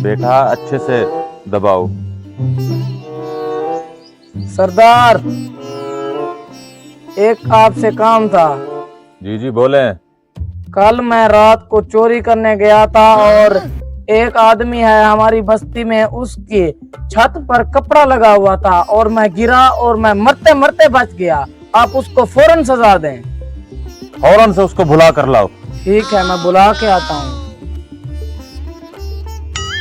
बेटा अच्छे से दबाओ। सरदार, एक आपसे काम था। जी जी बोले। कल मैं रात को चोरी करने गया था और एक आदमी है हमारी बस्ती में, उसकी छत पर कपड़ा लगा हुआ था और मैं गिरा और मैं मरते मरते बच गया। आप उसको फौरन सजा दें। फौरन से उसको भुला कर लाओ। ठीक है, मैं बुला के आता हूँ।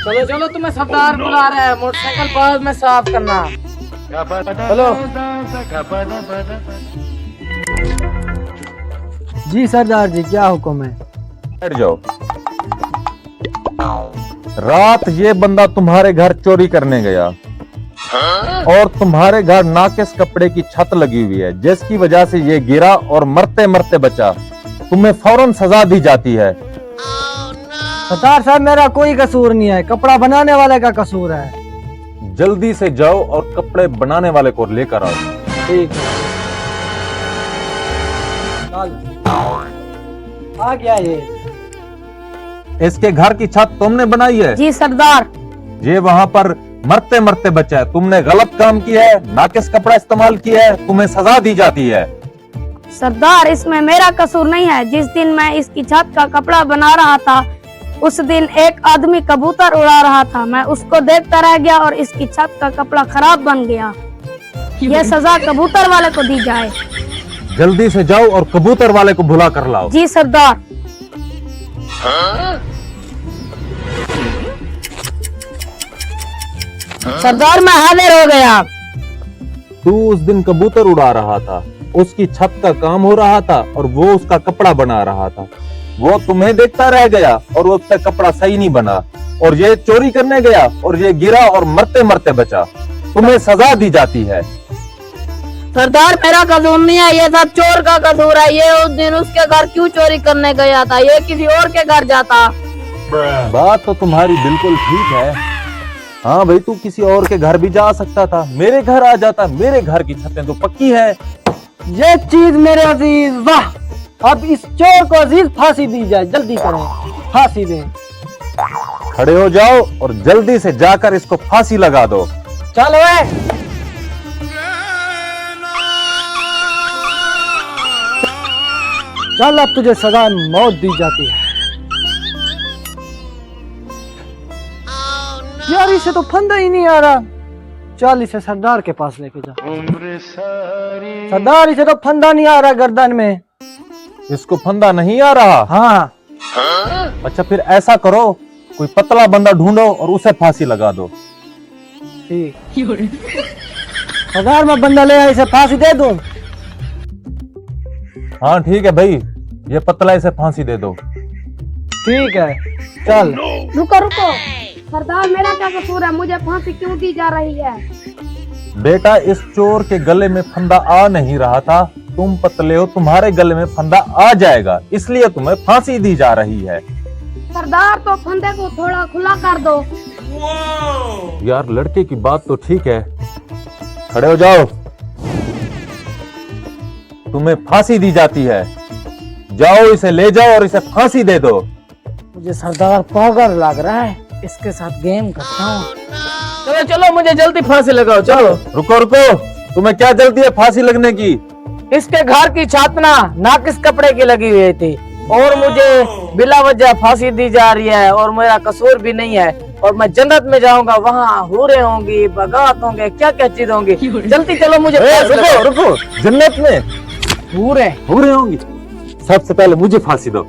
चलो चलो, तुम्हें सरदार बुला रहे हैं, मोटरसाइकिल बाद में साफ करना। चलो। जी सरदार जी, क्या हुक्म है? बैठ जाओ। रात ये बंदा तुम्हारे घर चोरी करने गया और तुम्हारे घर नाकिस कपड़े की छत लगी हुई है, जिसकी वजह से ये गिरा और मरते मरते बचा। तुम्हें फौरन सजा दी जाती है। सरदार साहब, मेरा कोई कसूर नहीं है, कपड़ा बनाने वाले का कसूर है। जल्दी से जाओ और कपड़े बनाने वाले को लेकर आओ। ठीक है। आ गया ये। इसके घर की छत तुमने बनाई है? जी सरदार। ये वहां पर मरते मरते बचा है। तुमने गलत काम किया है, नाकिस कपड़ा इस्तेमाल किया है, तुम्हें सजा दी जाती है। सरदार, इसमें मेरा कसूर नहीं है। जिस दिन मैं इसकी छत का कपड़ा बना रहा था, उस दिन एक आदमी कबूतर उड़ा रहा था। मैं उसको देखता रह गया और इसकी छत का कपड़ा खराब बन गया। यह सजा कबूतर वाले को दी जाए। जल्दी से जाओ और कबूतर वाले को भुला कर लाओ। जी सरदार। सरदार, मैं हाजिर हो गया। तू उस दिन कबूतर उड़ा रहा था, उसकी छत का काम हो रहा था और वो उसका कपड़ा बना रहा था। वो तुम्हें देखता रह गया और उससे कपड़ा सही नहीं बना, और ये चोरी करने गया और ये गिरा और मरते मरते बचा। तुम्हें सजा दी जाती है। सरदार, मेरा कसूर नहीं है, ये सब चोर का कसूर है। ये उस दिन उसके घर क्यों चोरी करने गया था? ये किसी और के घर जाता। बात तो तुम्हारी बिल्कुल ठीक है। हाँ भाई, तू किसी और के घर भी जा सकता था, मेरे घर आ जाता। मेरे घर की छतें तो पक्की है। ये चीज मेरे अजीज, वाह! अब इस चोर को अजीज फांसी दी जाए, जल्दी करें, फांसी दें। खड़े हो जाओ और जल्दी से जाकर इसको फांसी लगा दो। चल वे। चल, अब तुझे सजा मौत दी जाती है। यार, इसे तो फंदा ही नहीं आ रहा। चल, इसे सरदार के पास लेके जा। सरदार, इसे तो फंदा नहीं आ रहा गर्दन में। इसको फंदा नहीं आ रहा? हाँ। अच्छा, फिर ऐसा करो, कोई पतला बंदा ढूंढो और उसे फांसी लगा दो। ठीक। सरदार, मैं बंदा ले आया, इसे फांसी दे दूं? हाँ ठीक है भाई, ये पतला, इसे फांसी दे दो। ठीक है, चल। रुको रुको, सरदार, मेरा क्या कसूर है? मुझे फांसी क्यों दी जा रही है? बेटा, इस चोर के गले में फंदा आ नहीं रहा था। तुम पतले हो, तुम्हारे गले में फंदा आ जाएगा, इसलिए तुम्हें फांसी दी जा रही है। सरदार, तो फंदे को थोड़ा खुला कर दो। यार, लड़के की बात तो ठीक है। खड़े हो जाओ, तुम्हें फांसी दी जाती है। जाओ, इसे ले जाओ और इसे फांसी दे दो। मुझे सरदार पागल लग रहा है, इसके साथ गेम करता हूँ। चलो चलो, मुझे जल्दी फांसी लगाओ। चलो। रुको रुको, तुम्हें क्या जल्दी है फांसी लगने की? इसके घर की छत ना नाकिस कपड़े की लगी हुई थी और मुझे बिला वजह फांसी दी जा रही है और मेरा कसूर भी नहीं है, और मैं जन्नत में जाऊंगा, वहाँ हूरें होंगी, बगात होंगे, क्या क्या चीज होंगी। जल्दी चलो, मुझे रुको रुको, जन्नत में हूरें होंगी? सबसे पहले मुझे फांसी दो।